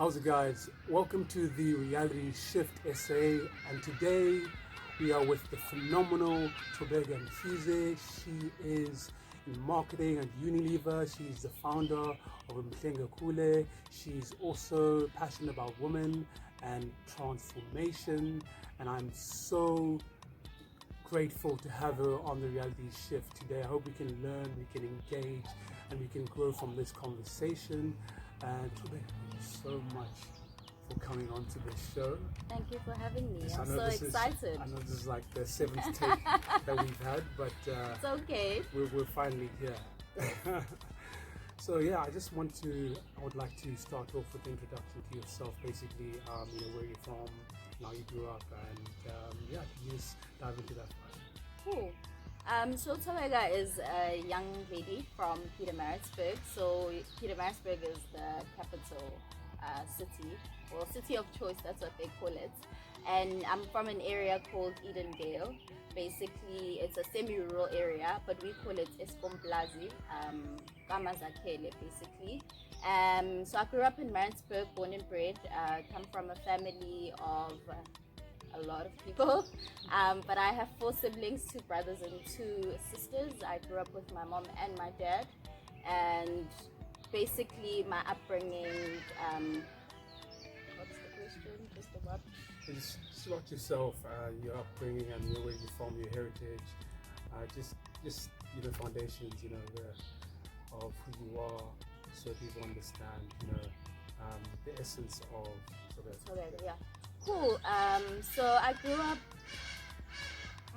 How's it, guys? Welcome to the Reality Shift SA, and today we are with the phenomenal Thobeka Mkhize. She is in marketing at Unilever. She's the founder of Kule. She's also passionate about women and transformation, and I'm so grateful to have her on the Reality Shift today. I hope we can learn, we can engage, and we can grow from this conversation. And Thobeka, thank you so much for coming on to this show. Thank you for having me. Yes, I'm so excited. I know this is like the seventh take that we've had, but it's okay. We're finally here. So yeah, I would like to start off with an introduction to yourself, basically, where you're from, how you grew up, and can you just dive into that first? Cool. So Thobeka is a young lady from Pietermaritzburg. So Pietermaritzburg is the capital city, or city of choice, that's what they call it. And I'm from an area called Edendale. Basically, it's a semi-rural area, but we call it Eskomplazi, Kamazakele, basically. So I grew up in Maritzburg, born and bred. Come from a family of a lot of people, but I have 4 siblings, 2 brothers and 2 sisters. I grew up with my mom and my dad, and basically my upbringing, what's the question? Just about? Just about yourself, your upbringing, and where you're from, your heritage, just foundations, of who you are, so people understand, the essence of Thobeka. Yeah. Cool. So I grew up,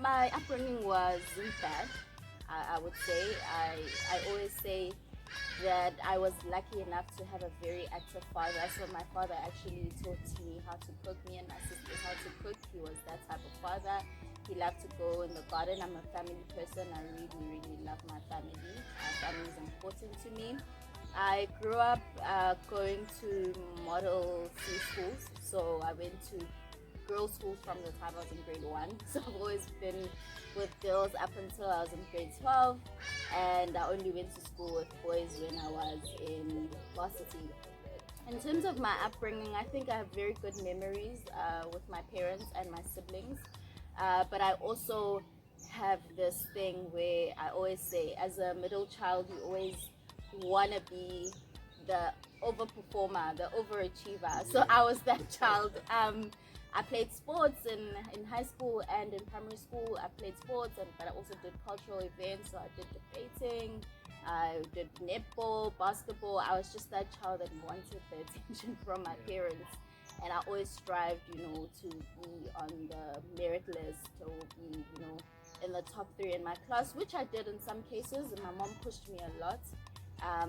my upbringing was bad, I would say. I always say that I was lucky enough to have a very active father. So my father actually taught me how to cook, me and my sisters how to cook. He was that type of father. He loved to go in the garden. I'm a family person. I really, really love my family. Family is important to me. I grew up going to Model C schools, so I went to girls' schools from the time I was in grade 1. So I've always been with girls up until I was in grade 12, and I only went to school with boys when I was in varsity. In terms of my upbringing, I think I have very good memories with my parents and my siblings, but I also have this thing where I always say, as a middle child, you always want to be the overperformer, the overachiever. So I was that child. I played sports in high school and in primary school. I played sports, but I also did cultural events. So I did debating, I did netball, basketball. I was just that child that wanted the attention from my parents, and I always strived, to be on the merit list, or be, in the top 3 in my class, which I did in some cases, and my mom pushed me a lot.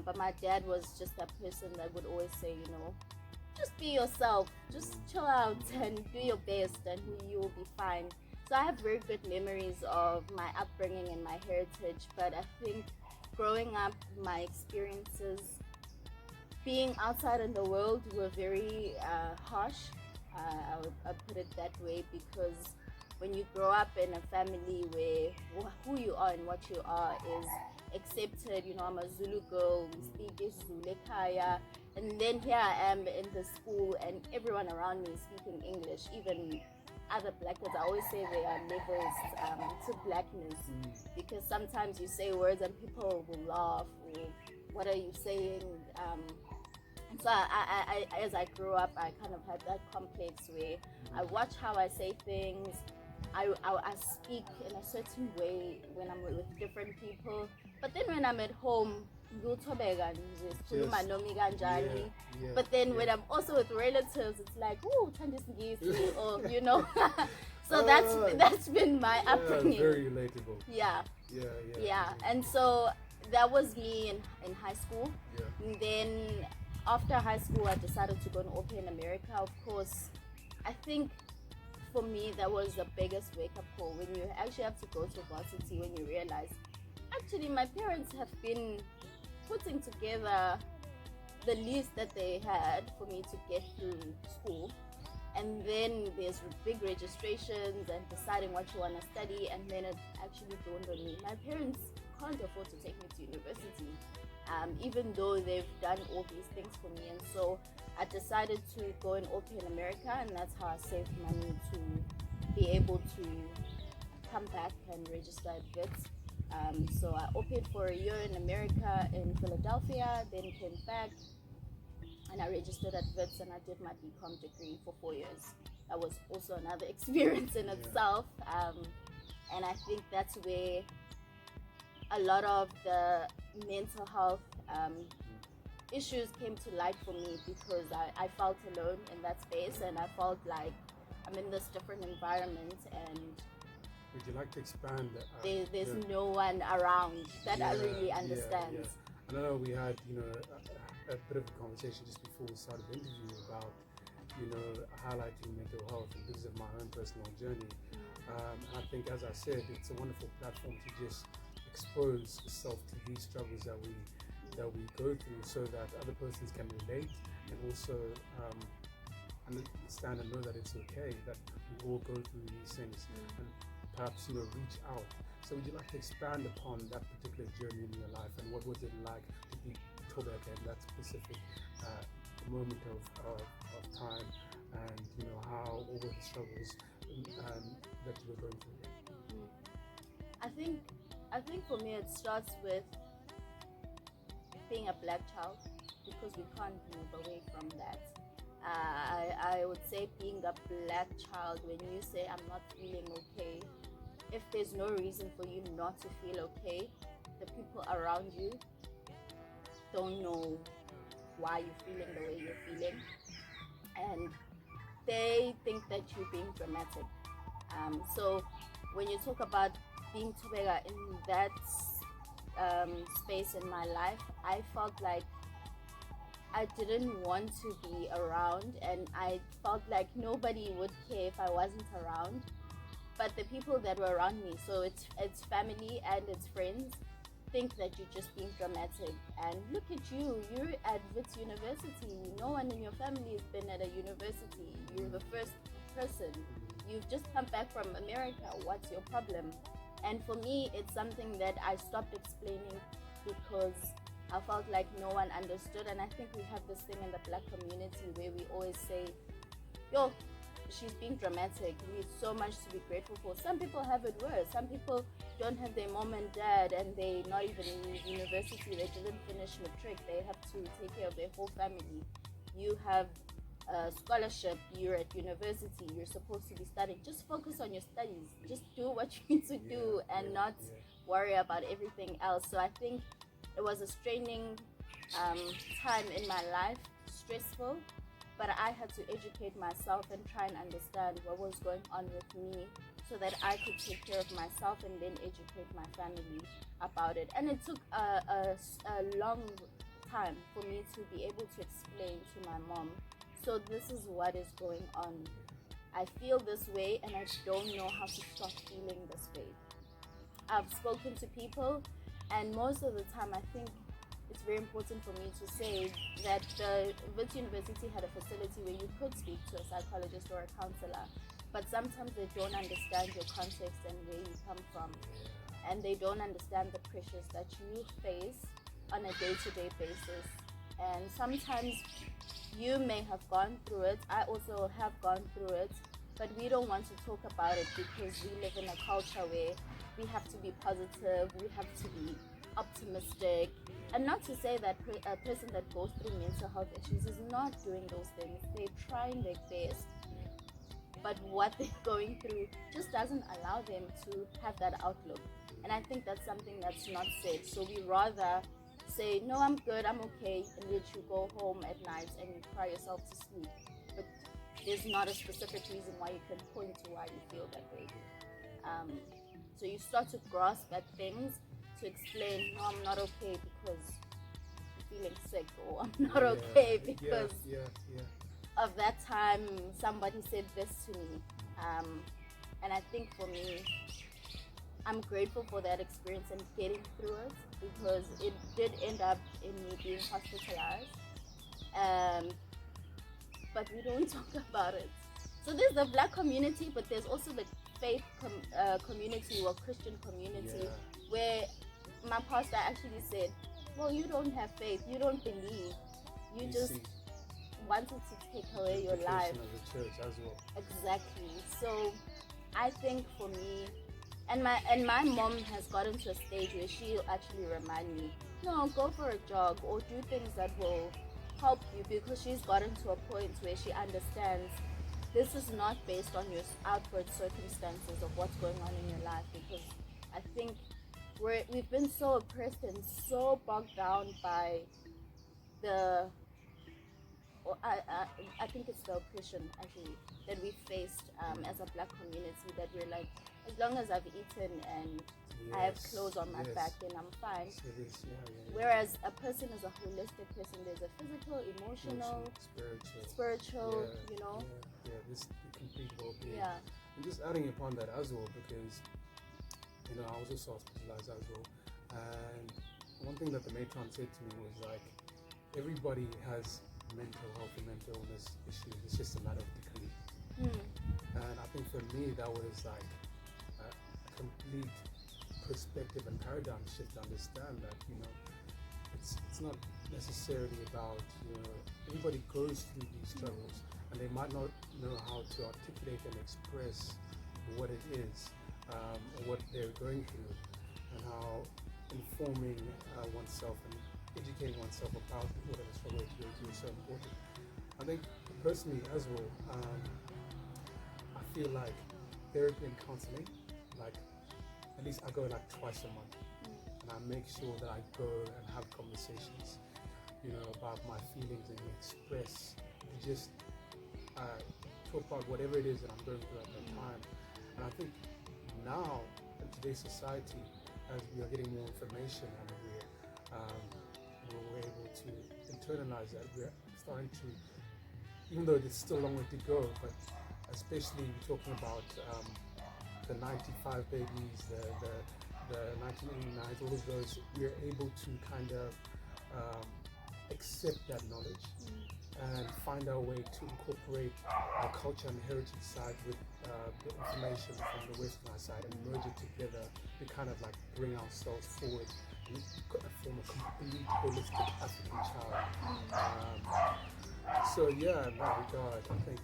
But my dad was just that person that would always say, just be yourself, just chill out and do your best, and you will be fine. So I have very good memories of my upbringing and my heritage, but I think growing up, my experiences being outside in the world were very harsh. I put it that way, because when you grow up in a family where who you are and what you are is accepted, I'm a Zulu girl, we speak Zulu Kaya, and then here I am in the school and everyone around me is speaking English, even other black kids. I always say there are levels to blackness, because sometimes you say words and people will laugh, or what are you saying? And so I, as I grew up, I kind of had that complex where I watch how I say things. I speak in a certain way when I'm with different people, but then when I'm at home, but then when I'm also with relatives, it's like, oh, or so that's been my upbringing. Very relatable. Yeah. And so that was me in high school. And then after high school, I decided to go and open in America. Of course, I think for me that was the biggest wake-up call, when you actually have to go to varsity, when you realize actually my parents have been putting together the least that they had for me to get through school, and then there's big registrations and deciding what you want to study, and then it actually dawned on me, my parents can't afford to take me to university, even though they've done all these things for me. And so I I decided to go and OP in America, and that's how I saved money to be able to come back and register at WITS. So I OP'd for a year in America, in Philadelphia, then came back and I registered at WITS and I did my BCom degree for 4 years. That was also another experience in itself. And I think that's where a lot of the mental health issues came to light for me, because I felt alone in that space, and I felt like I'm in this different environment and would you like to expand? There's no one around that really understands. I know we had, a bit of a conversation just before we started the interview about, highlighting mental health and because of my own personal journey. And I think, as I said, it's a wonderful platform to just expose yourself to these struggles that we go through, so that other persons can relate and also understand and know that it's okay, that we all go through these things, and perhaps reach out. So would you like to expand upon that particular journey in your life, and what was it like to be Thobeka in that specific moment of time, and how all the struggles that you were going through? I think for me it starts with being a black child, because we can't move away from that. I would say being a black child, when you say I'm not feeling okay, if there's no reason for you not to feel okay, the people around you don't know why you're feeling the way you're feeling, and they think that you're being dramatic. So when you talk about being Thobeka in that space in my life, I felt like I didn't want to be around, and I felt like nobody would care if I wasn't around. But the people that were around me, so it's family and it's friends, think that you're just being dramatic. And look at you, you're at WITS University. No one in your family has been at a university. You're the first person. You've just come back from America. What's your problem? And for me, it's something that I stopped explaining, because I felt like no one understood. And I think we have this thing in the black community where we always say, yo, she's being dramatic. We have so much to be grateful for. Some people have it worse. Some people don't have their mom and dad, and they're not even in university. They didn't finish matric. They have to take care of their whole family. You have a scholarship. You're at university. You're supposed to be studying. Just focus on your studies. Just do what you need to do, and not worry about everything else. So I think it was a straining time in my life, stressful, but I had to educate myself and try and understand what was going on with me, so that I could take care of myself and then educate my family about it. And it took a long time for me to be able to explain to my mom, so this is what is going on. I feel this way and I don't know how to stop feeling this way. I've spoken to people, and most of the time I think it's very important for me to say that the WITS University had a facility where you could speak to a psychologist or a counselor, but sometimes they don't understand your context and where you come from, and they don't understand the pressures that you face on a day-to-day basis. And sometimes you may have gone through it, I also have gone through it, but we don't want to talk about it because we live in a culture where we have to be positive, we have to be optimistic. And not to say that a person that goes through mental health issues is not doing those things. They're trying their best, but what they're going through just doesn't allow them to have that outlook. And I think that's something that's not said. So we rather say, no, I'm good, I'm okay, and let you go home at night and you cry yourself to sleep. But there's not a specific reason why you can point to why you feel that way. So you start to grasp at things to explain, no, I'm not okay because I'm feeling sick, or I'm not okay because of that time somebody said this to me. And I think for me, I'm grateful for that experience and getting through it, because it did end up in me being hospitalized. But we don't talk about it. So there's the black community, but there's also the faith community, or Christian community, where my pastor actually said, well, you don't have faith, you don't believe, you just wanted to take away your life. Of the church as well. Exactly. So I think for me, and my mom has gotten to a stage where she'll actually remind me, no, go for a jog or do things that will help you, because she's gotten to a point where she understands this is not based on your outward circumstances of what's going on in your life. Because I think we've been so oppressed and so bogged down by the I think it's the oppression actually that we faced as a black community, that we're like, as long as I've eaten and I have clothes on my back, then I'm fine. Whereas a person is a holistic person. There's a physical, emotional, spiritual, you know. This complete well-being. Yeah. And just adding upon that as well, because I was also hospitalized as well, and one thing that the matron said to me was like, everybody has mental health and mental illness issues. It's just a matter of degree. And I think for me that was like a complete perspective and paradigm shift to understand that it's not necessarily about everybody goes through these struggles, and they might not know how to articulate and express what it is, or what they're going through, and how informing oneself and educating oneself about whatever struggle you're going through is so important. I think personally as well, I feel like therapy and counseling, like at least I go like twice a month, and I make sure that I go and have conversations, about my feelings, and express, just talk about whatever it is that I'm going through at that time. And I think now in today's society, as we are getting more information and we're able to internalize that, we're starting to, even though there's still a long way to go, but especially talking about the 95 babies, the 1989s, all of those, we're able to kind of accept that knowledge and find our way to incorporate our culture and heritage side with the information from the Western side, and merge it together to kind of like bring ourselves forward and form a complete holistic African child. So yeah, in that regard, I think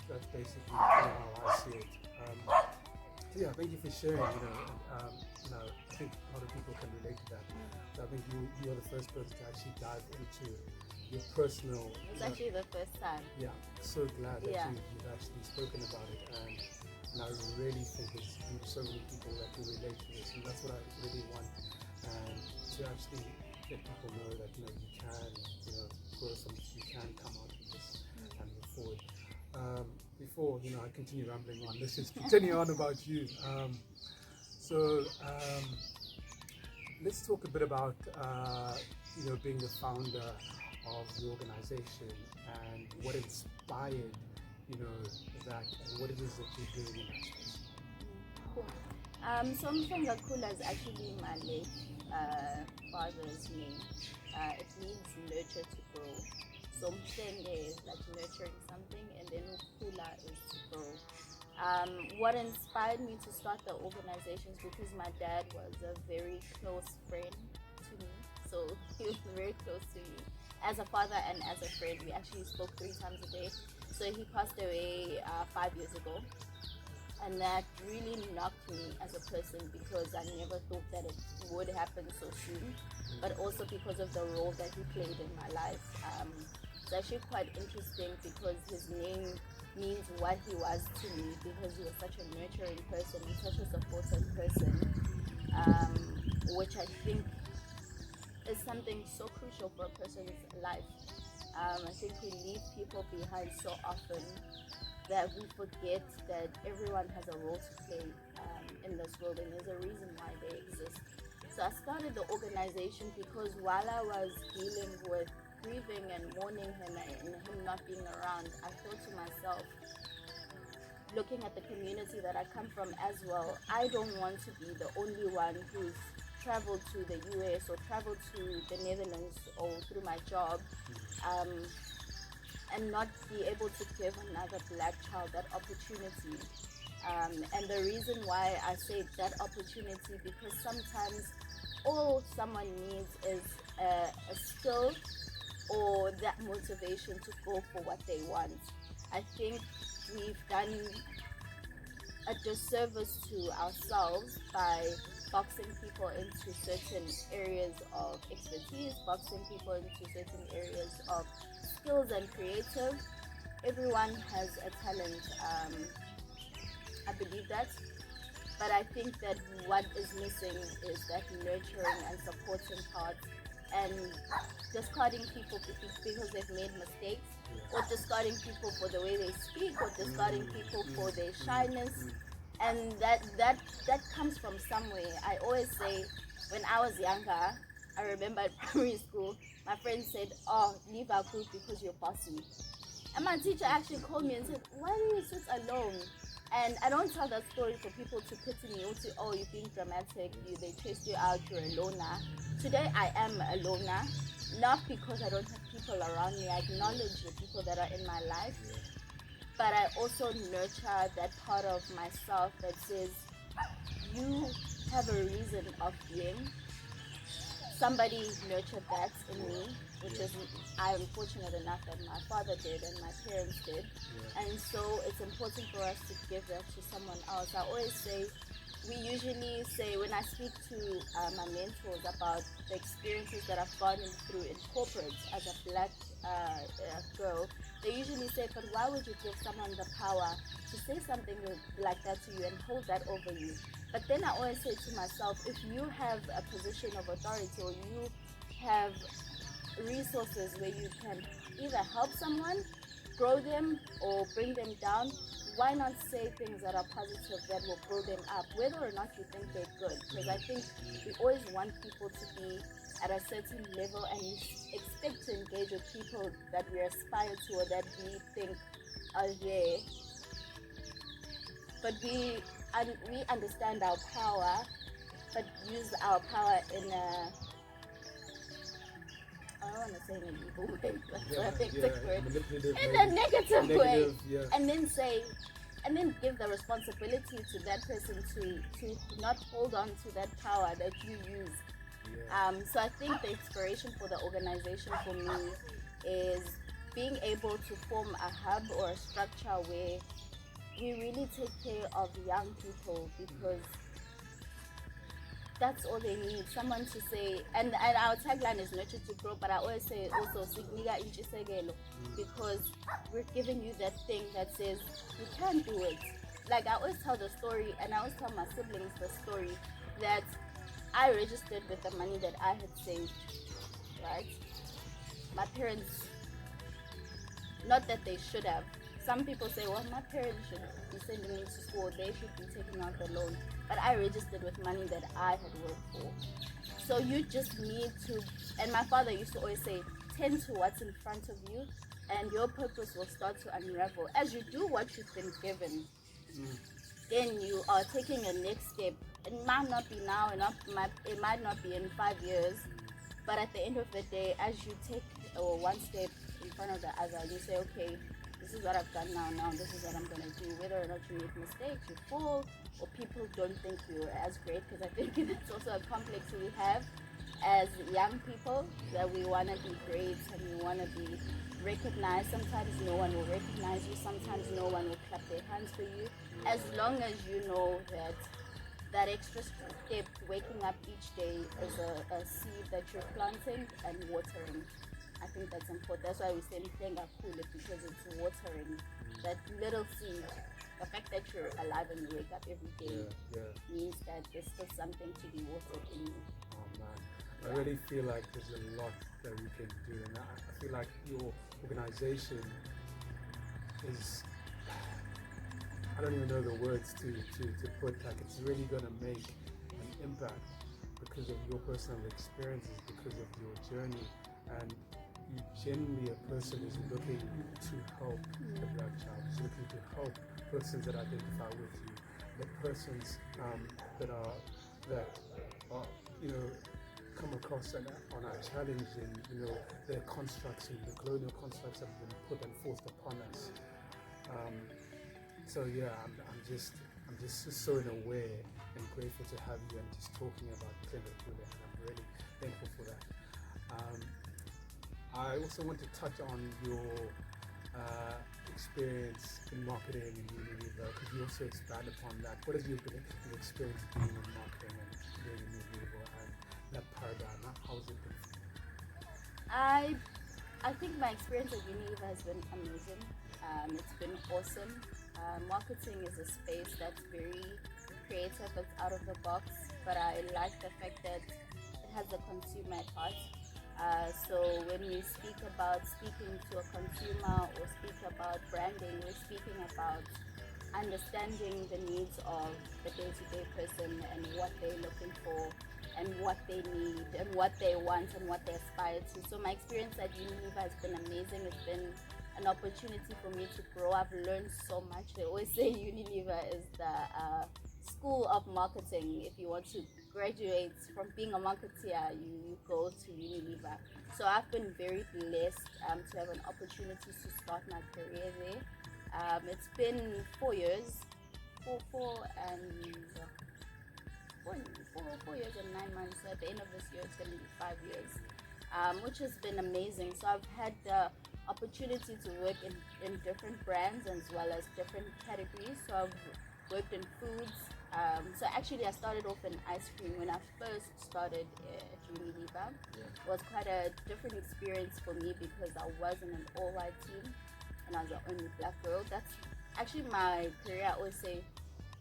that's basically how I see it. So yeah, thank you for sharing. I think a lot of people can relate to that. So I think you are the first person to actually dive into your personal. It's actually the first time. Yeah, so glad that you've actually spoken about it, and I really think there's so many people that can relate to this, and that's what I really want, and to actually let people know that you can grow from this, you can come out of this and move forward. Before I continue rambling on, let's just continue on about you. Let's talk a bit about being the founder of the organization, and what inspired that, and what it is that you're doing in that space. Cool. So Mhlengakula is actually my late father's name. It means nurture to grow. So Mhlenge is like nurturing something, and then Ukula is to grow. What inspired me to start the organizations, because my dad was a very close friend to me. So he was very close to me as a father and as a friend. We actually spoke 3 times a day. So he passed away 5 years ago, and that really knocked me as a person, because I never thought that it would happen so soon, but also because of the role that he played in my life. It's actually quite interesting, because his name means what he was to me, because he was such a nurturing person and such a supportive person, which I think is something so crucial for a person's life. I think we leave people behind so often that we forget that everyone has a role to play in this world, and there's a reason why they exist. So I started the organization because while I was dealing with grieving and mourning him and him not being around, I thought to myself, looking at the community that I come from as well, I don't want to be the only one who's traveled to the US or traveled to the Netherlands or through my job, and not be able to give another black child that opportunity. And the reason why I say that opportunity, because sometimes all someone needs is a skill or that motivation to go for what they want. I think we've done a disservice to ourselves by boxing people into certain areas of expertise, boxing people into certain areas of skills and creative. Everyone has a talent. I believe that. But I think that what is missing is that nurturing and supporting part, and discarding people because they've made mistakes, or discarding people for the way they speak, or discarding people for their shyness. And that comes from somewhere. I always say, when I was younger, I remember at primary school, my friend said, "Oh, leave our group because you're bossy." And my teacher actually called me and said, "Why do you sit alone?" And I don't tell that story for people to pity me or to, "Oh, you're being dramatic, they chased you out, you're a loner." Today I am a loner, not because I don't have people around me. I acknowledge the people that are in my life, but I also nurture that part of myself that says, you have a reason of being. Somebody nurtured that in me, which is, I'm fortunate enough that my father did and my parents did. And so it's important for us to give that to someone else. I always say, we usually say, when I speak to my mentors about the experiences that I've gone through in corporate as a black girl, they usually say, "But why would you give someone the power to say something like that to you and hold that over you?" But then I always say to myself, if you have a position of authority, or you have resources where you can either help someone, grow them, or bring them down, why not say things that are positive that will grow them up, whether or not you think they're good? Because I think we always want people to be at a certain level, and we expect to engage with people that we aspire to or that we think are there. But we understand our power, but use our power in a, I don't want to say in an evil way, in a negative way, and then give the responsibility to that person to not hold on to that power that you use. So I think the inspiration for the organization for me is being able to form a hub or a structure where we really take care of young people, because that's all they need. Someone to say, and our tagline is nurture to grow, but I always say also signiga inchisekelo, because we're giving you that thing that says you can do it. Like I always tell the story, and I always tell my siblings the story, that I registered with the money that I had saved, right? My parents, not that they should have. Some people say, well, my parents should be sending me to school, they should be taking out the loan. But I registered with money that I had worked for. So you just need to, and my father used to always say, tend to what's in front of you, and your purpose will start to unravel. As you do what you've been given, then you are taking a next step. It might not be now, it might not be in 5 years, but at the end of the day, as you take one step in front of the other, you say, okay, this is what I've done now this is what I'm going to do. Whether or not you make mistakes, you fall, or people don't think you're as great, because I think that's also a complex we have as young people, that we want to be great and we want to be recognized. Sometimes no one will recognize you, sometimes no one will clap their hands for you. As long as you know that extra step, waking up each day, is a seed that you're planting and watering. I think that's important. That's why we say Mhlenga Khule, because it's watering that little seed. The fact that you're alive and you wake up every day means that there's still something to be watered in you. Oh man, I really feel like there's a lot that we can do, and I feel like your organization is, I don't even know the words to put, like it's really going to make an impact because of your personal experiences, because of your journey, and you genuinely a person who's looking to help the black child, who's looking to help persons that identify with you, the persons that are come across and are challenging the constructs and the colonial constructs that have been put and forced upon us. So yeah, I'm just so in a way and grateful to have you and just talking about Thobeka Mkhize, and I'm really thankful for that. I also want to touch on your experience in marketing and Unilever. Could you also expand upon that? What has your experience being in marketing and being in Unilever and that paradigm? How has it been? I think my experience at Unilever has been amazing. It's been awesome. Marketing is a space that's very creative, it's out of the box, but I like the fact that it has the consumer at heart. So when we speak about speaking to a consumer or speak about branding, we're speaking about understanding the needs of the day-to-day person and what they're looking for and what they need and what they want and what they aspire to. So my experience at Unilever has been amazing. It's been an opportunity for me to grow. I've learned so much. They always say Unilever is the school of marketing. If you want to graduate from being a marketeer, you go to Unilever. So I've been very blessed to have an opportunity to start my career there. It's been 4 years, four years and 9 months. So at the end of this year, it's going to be 5 years, which has been amazing. So I've had the opportunity to work in different brands as well as different categories. So I've worked in foods. So actually, I started off in ice cream when I first started at Unilever. Yeah. It was quite a different experience for me because I was in an all-white team and I was the only black girl. That's actually my career. I always say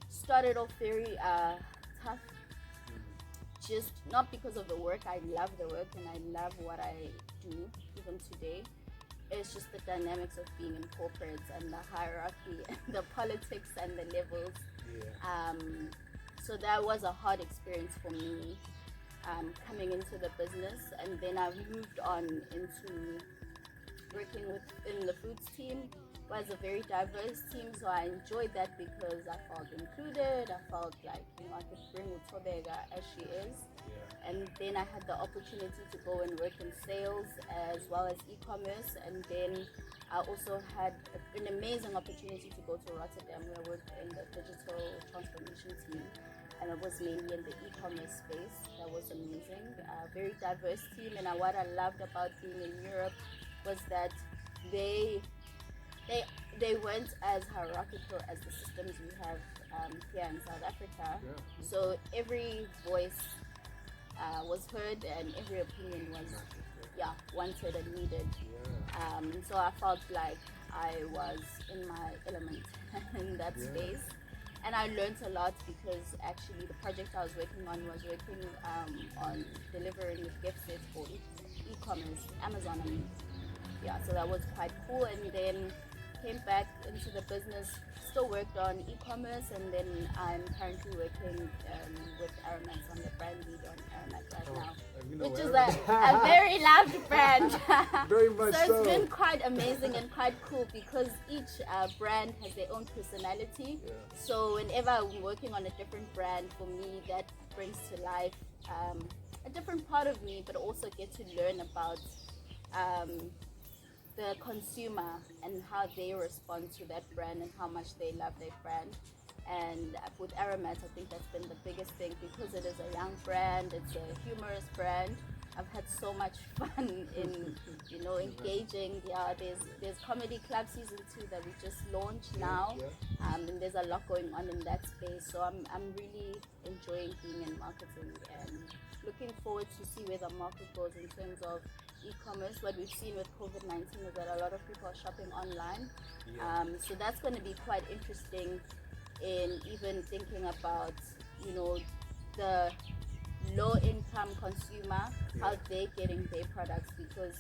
started off very tough. Just not because of the work. I love the work and I love what I do even today. It's just the dynamics of being in corporate and the hierarchy and the politics and the levels. Yeah. So that was a hard experience for me coming into the business, and then I've moved on into working within the foods team. It was a very diverse team, so I enjoyed that because I felt included. I felt like I could bring Thobeka as she is. Yeah. And then I had the opportunity to go and work in sales as well as e-commerce, and then I also had an amazing opportunity to go to Rotterdam where I worked in the digital transformation team, and it was mainly in the e-commerce space. That was amazing. Very diverse team, and what I loved about being in Europe was that they weren't as hierarchical as the systems we have here in South Africa. Yeah. So every voice was heard and every opinion was wanted and needed. Yeah. So I felt like I was in my element in that space, and I learned a lot because actually the project I was working on on delivering gift sets for e-commerce, Amazon. So that was quite cool, and then came back into the business, still worked on e-commerce, and then I'm currently working with Aromat. I'm the brand lead on Aromat right now, which is a very loved brand. Very much so. It's been quite amazing and quite cool because each brand has their own personality. Yeah. So whenever I'm working on a different brand, for me that brings to life a different part of me, but also get to learn about the consumer and how they respond to that brand and how much they love their brand. And with Aromat, I think that's been the biggest thing because it is a young brand, it's a humorous brand. I've had so much fun in engaging. There's Comedy Club season 2 that we just launched now, and there's a lot going on in that space. So I'm really enjoying being in marketing and looking forward to see where the market goes in terms of e-commerce. What we've seen with COVID-19 is that a lot of people are shopping online. Yeah. So that's going to be quite interesting in even thinking about, the low-income consumer, how they're getting their products, because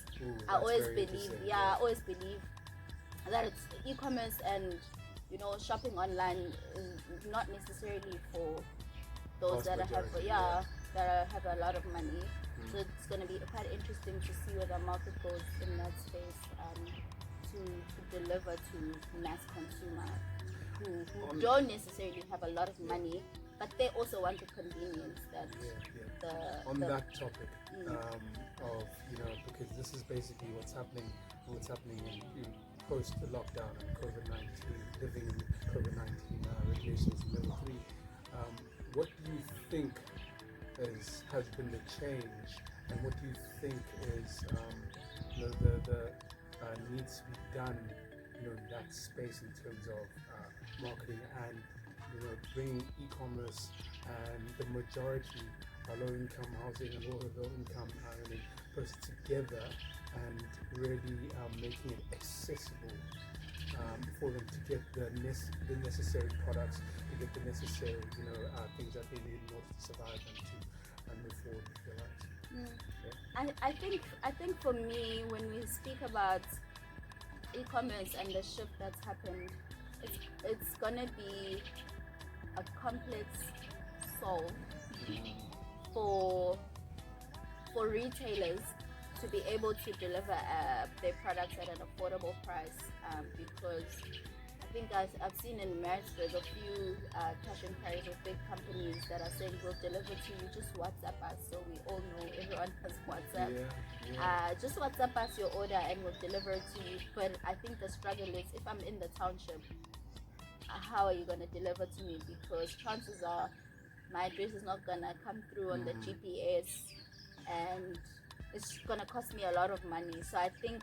I always believe that it's e-commerce and, shopping online is not necessarily for those that have a lot of money. So it's going to be quite interesting to see where the market goes in that space to deliver to mass consumer who don't necessarily have a lot of money, but they also want the convenience that that topic of because this is basically what's happening in post the lockdown and COVID-19, living in COVID-19 regulations level 3. What do you think has been the change, and what do you think is needs to be done, in that space in terms of marketing and bringing e-commerce and the majority are low-income housing and low-income earning person together and really making it accessible for them to get the necessary products, to get the necessary things that they need in order to survive and move forward with their lives. Yeah. I think for me, when we speak about e-commerce and the shift that's happened, it's gonna be a complex solve for retailers to be able to deliver their products at an affordable price, because I think I've seen in Maritzburg a few cash and carries of big companies that are saying we'll deliver to you, just WhatsApp us. So we all know everyone has WhatsApp. Just WhatsApp us your order and we'll deliver it to you. But I think the struggle is, if I'm in the township, how are you going to deliver to me? Because chances are my address is not going to come through on the GPS, and it's going to cost me a lot of money. So I think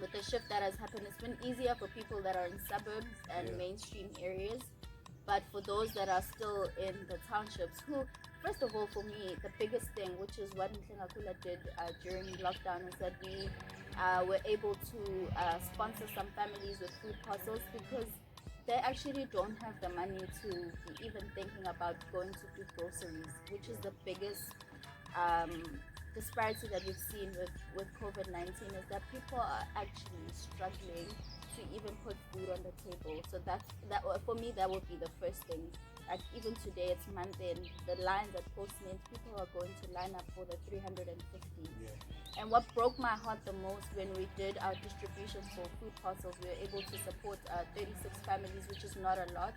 with the shift that has happened, it's been easier for people that are in suburbs and mainstream areas. But for those that are still in the townships, who, first of all, for me, the biggest thing, which is what Mhlengakula did during lockdown, is that we were able to sponsor some families with food parcels, because they actually don't have the money to be even thinking about going to food groceries, which is the biggest disparity that we've seen with COVID-19, is that people are actually struggling to even put food on the table. So that for me, that would be the first thing. Like even today, it's month end, the lines at Postmates, people are going to line up for the 350. And what broke my heart the most, when we did our distributions for food parcels, we were able to support 36 families, which is not a lot.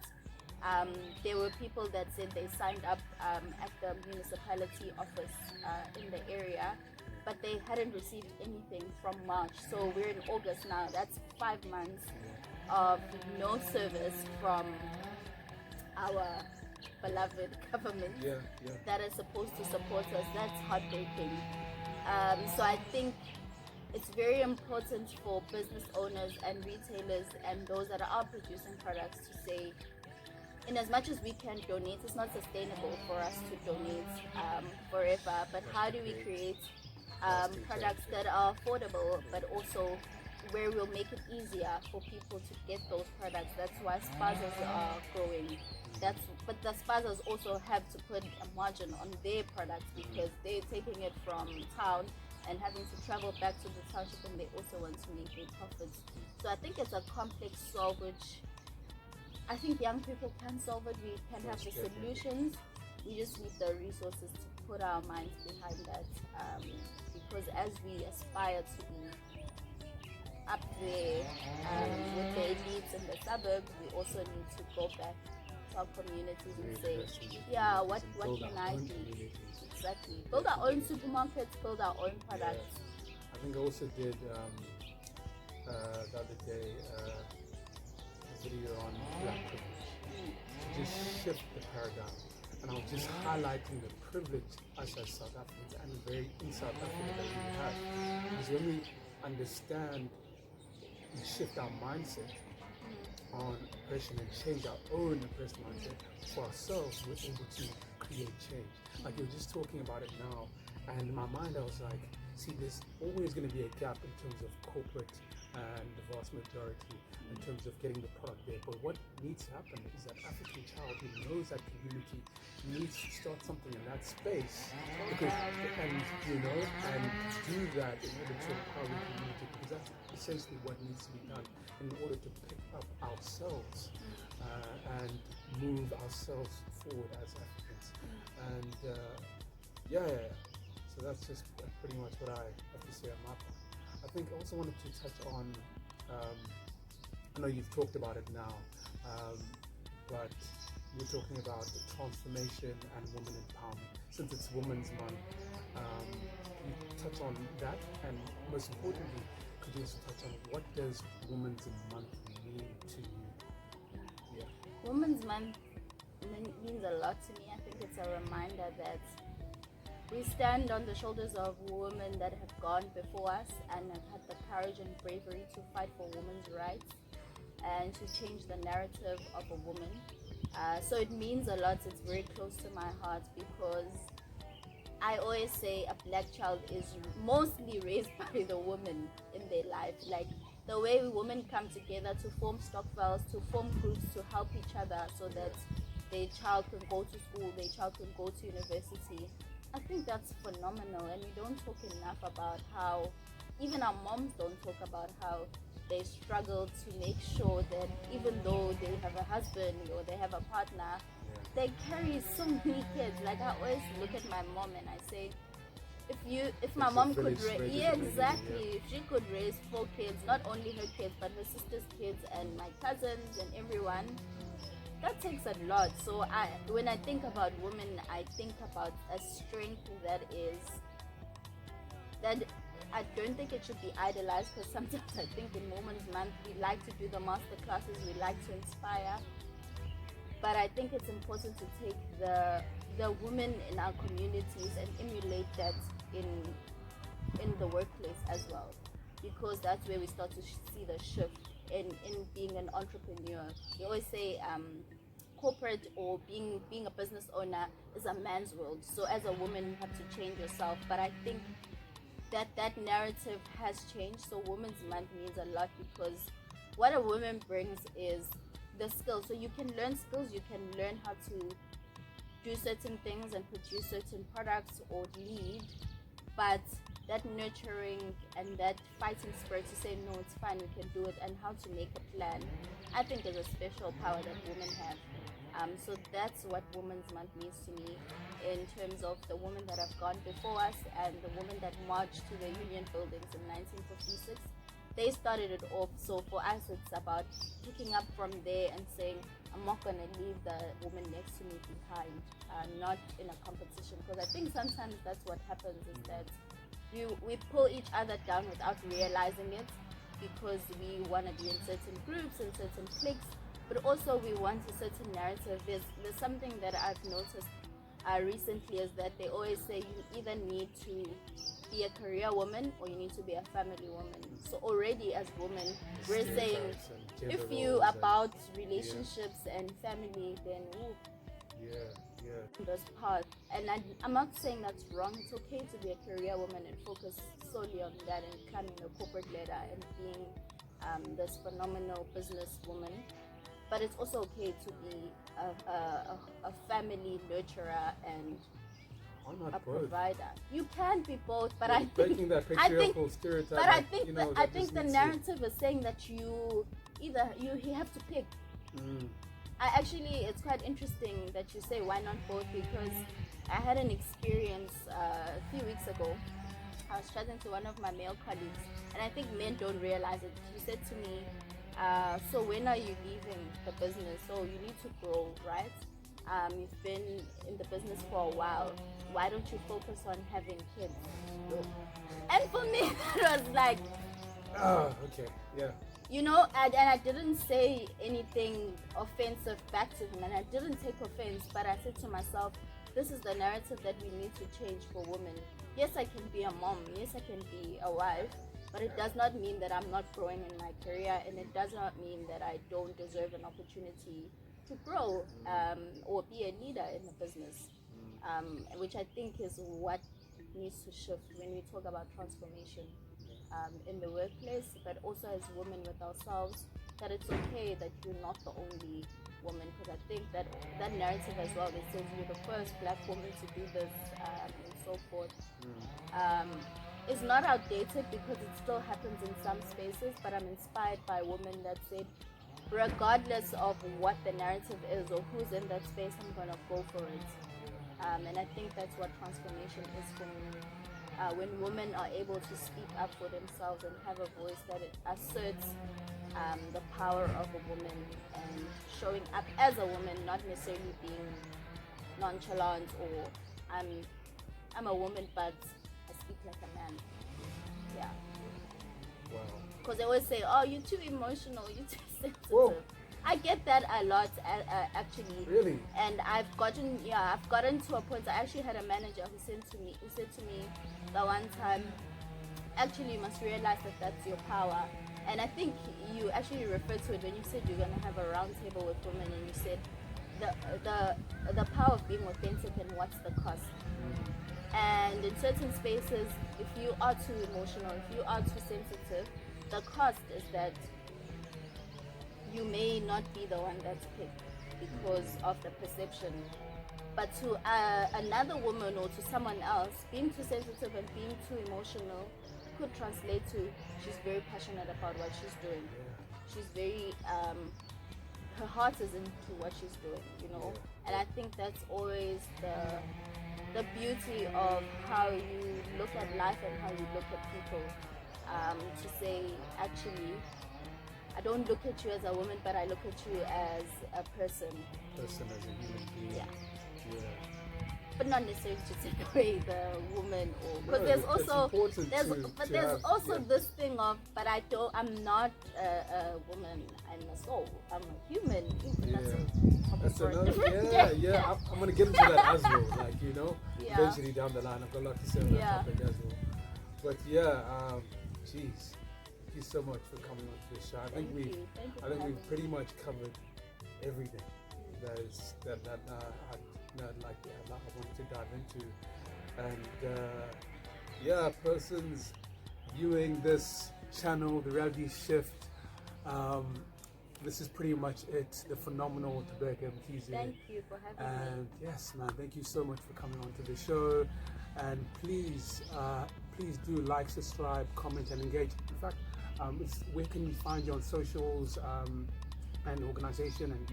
There were people that said they signed up at the municipality office in the area, but they hadn't received anything from March. So we're in August now. That's 5 months of no service from our beloved government that is supposed to support us. That's heartbreaking. So I think it's very important for business owners and retailers and those that are producing products to say, in as much as we can donate, it's not sustainable for us to donate forever, but how do we create products that are affordable, but also where we'll make it easier for people to get those products. That's why spazas are growing. But the spazas also have to put a margin on their products, because they're taking it from town and having to travel back to the township, and they also want to make their profits. So I think it's a complex solve, which I think young people can solve it. We can have the solutions. We just need the resources to put our minds behind that. Because as we aspire to be up there with the elites in the suburbs, we also need to go back to our communities and say, what can I do? Exactly. Build our own supermarkets, build our own products. I think I also did the other day a video on black privilege, to just shift the paradigm. And I was just highlighting the privilege us as South Africans, and very in South Africa, that we have. Because when we understand and shift our mindset on oppression and change our own oppressed mindset for ourselves, we're able to create change. Like you're just talking about it now, and in my mind I was like, see, there's always going to be a gap in terms of corporate and the vast majority in terms of getting the product there. But what needs to happen is that African child who knows that community needs to start something in that space, because and do that in order to empower the community, because that's essentially what needs to be done in order to pick up ourselves and move ourselves forward as Africans. And so that's just pretty much what I have to say on my part. I think I also wanted to touch on, I know you've talked about it now, but you're talking about the transformation and women empowerment. Since it's Women's Month, can you touch on that? And most importantly, could you also touch on what does Women's Month mean to you? Women's Month means a lot to me. I think it's a reminder that We stand on the shoulders of women that have gone before us and have had the courage and bravery to fight for women's rights and to change the narrative of a woman. So it means a lot. It's very close to my heart because I always say a black child is mostly raised by the woman in their life. Like the way women come together to form stokvels, to form groups, to help each other so that their child can go to school, their child can go to university. I think that's phenomenal, and we don't talk enough about how, even our moms don't talk about how they struggle to make sure that even though they have a husband or they have a partner, they carry so many kids. Like I always look at my mom and I say, if my mom could raise, if she could raise 4 kids, not only her kids but her sister's kids and my cousins and everyone, that takes a lot. So when I think about women, I think about a strength that I don't think it should be idolized, because sometimes I think in Women's Month we like to do the master classes, we like to inspire, but I think it's important to take the women in our communities and emulate that in the workplace as well, because that's where we start to see the shift in being an entrepreneur. We always say corporate or being a business owner is a man's world. So as a woman, you have to change yourself. But I think that narrative has changed. So Women's Month means a lot because what a woman brings is the skills. So you can learn skills, you can learn how to do certain things and produce certain products or lead, but that nurturing and that fighting spirit to say no, it's fine, we can do it, and how to make a plan, I think is a special power that women have. So that's what Women's Month means to me, in terms of the women that have gone before us and the women that marched to the Union buildings in 1956. They started it off, so for us it's about picking up from there and saying, I'm not going to leave the woman next to me behind, not in a competition, because I think sometimes that's what happens, is that we pull each other down without realizing it, because we want to be in certain groups and certain cliques, but also we want a certain narrative. There's something that I've noticed recently, is that they always say you either need to be a career woman or you need to be a family woman. So already as women, we're saying if you about relationships and family, then those parts. And I'm not saying that's wrong. It's okay to be a career woman and focus solely on that and climbing the corporate ladder and being this phenomenal business woman. But it's also okay to be a family nurturer and a provider. You can be both, but I think breaking that patriarchal stereotype. But I think I think the narrative is saying that you have to pick. It's quite interesting that you say why not both, because I had an experience a few weeks ago. I was chatting to one of my male colleagues, and I think men don't realize it. He said to me, so when are you leaving the business? So you need to grow, right? You've been in the business for a while. Why don't you focus on having kids? And for me, it was like, okay, yeah. You know, and I didn't say anything offensive back to him, and I didn't take offense, but I said to myself, this is the narrative that we need to change for women. Yes, I can be a mom. Yes, I can be a wife. But it does not mean that I'm not growing in my career, and it does not mean that I don't deserve an opportunity to grow or be a leader in the business, which I think is what needs to shift when we talk about transformation in the workplace, but also as women with ourselves, that it's okay that you're not the only woman, because I think that narrative as well that says you're the first black woman to do this and so forth is not outdated, because it still happens in some spaces, but I'm inspired by women that said, regardless of what the narrative is or who's in that space, I'm going to go for it. And I think that's what transformation is for me. When women are able to speak up for themselves and have a voice that it asserts the power of a woman and showing up as a woman, not necessarily being nonchalant or I'm a woman but I speak like a man. Yeah. Wow. Because they always say, oh, you're too emotional, you're too sensitive. Whoa. I get that a lot, actually. Really? And I've gotten to a point. I actually had a manager who said to me the one time, actually, you must realize that that's your power. And I think you actually referred to it when you said you're going to have a round table with women, and you said the power of being authentic and what's the cost. And in certain spaces, if you are too emotional, if you are too sensitive, the cost is that you may not be the one that's picked because of the perception. But to another woman or to someone else, being too sensitive and being too emotional could translate to she's very passionate about what she's doing. She's very, her heart is into what she's doing, you know. And I think that's always the beauty of how you look at life and how you look at people. To say, actually, I don't look at you as a woman, but I look at you as a person. Person as a human being. Yeah. Yeah. But not necessarily to take away the woman, or because there's also this thing of, but I'm not a woman. I'm a soul. I'm a human. That's another. I'm gonna get into that as well. Like, you know, eventually down the line, I've got a lot to say on that topic as well. But geez, thank you so much for coming on to the show. I think we've pretty much covered everything that I wanted to dive into, and persons viewing this channel, the Reality Shift. This is pretty much it. The phenomenal Thobeka Mkhize. Thank you for having me. And yes, man, thank you so much for coming on to the show. And please do like, subscribe, comment, and engage. In fact, where can we find you on socials and organization? And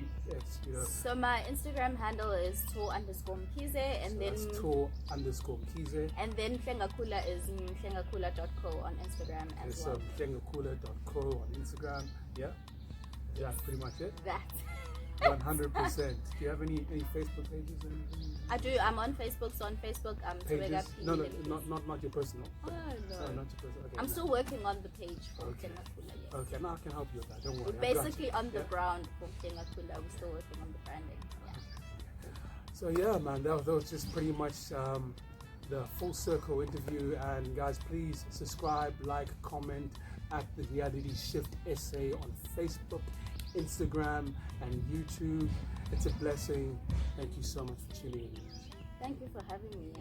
So my Instagram handle is _Mkhize, and then _Mkhize, and then Mhlengakula is mhlengakula.co on Instagram as well. So mhlengakula.co on Instagram. Yeah, pretty much it. That. 100%. Do you have any Facebook pages? I do. I'm on Facebook. So on Facebook, pages? No, not your personal. Oh no. No, not your personal. Okay, I'm still working on the page for Mhlengakula. Yes. Okay, now I can help you with that. Don't worry. We're basically on the ground for Mhlengakula. We're still working on the branding. Yeah. So yeah, man, that was just pretty much the full circle interview. And guys, please subscribe, like, comment at the Reality Shift SA on Facebook, Instagram, and YouTube. It's a blessing. Thank you so much for tuning in. Thank you for having me.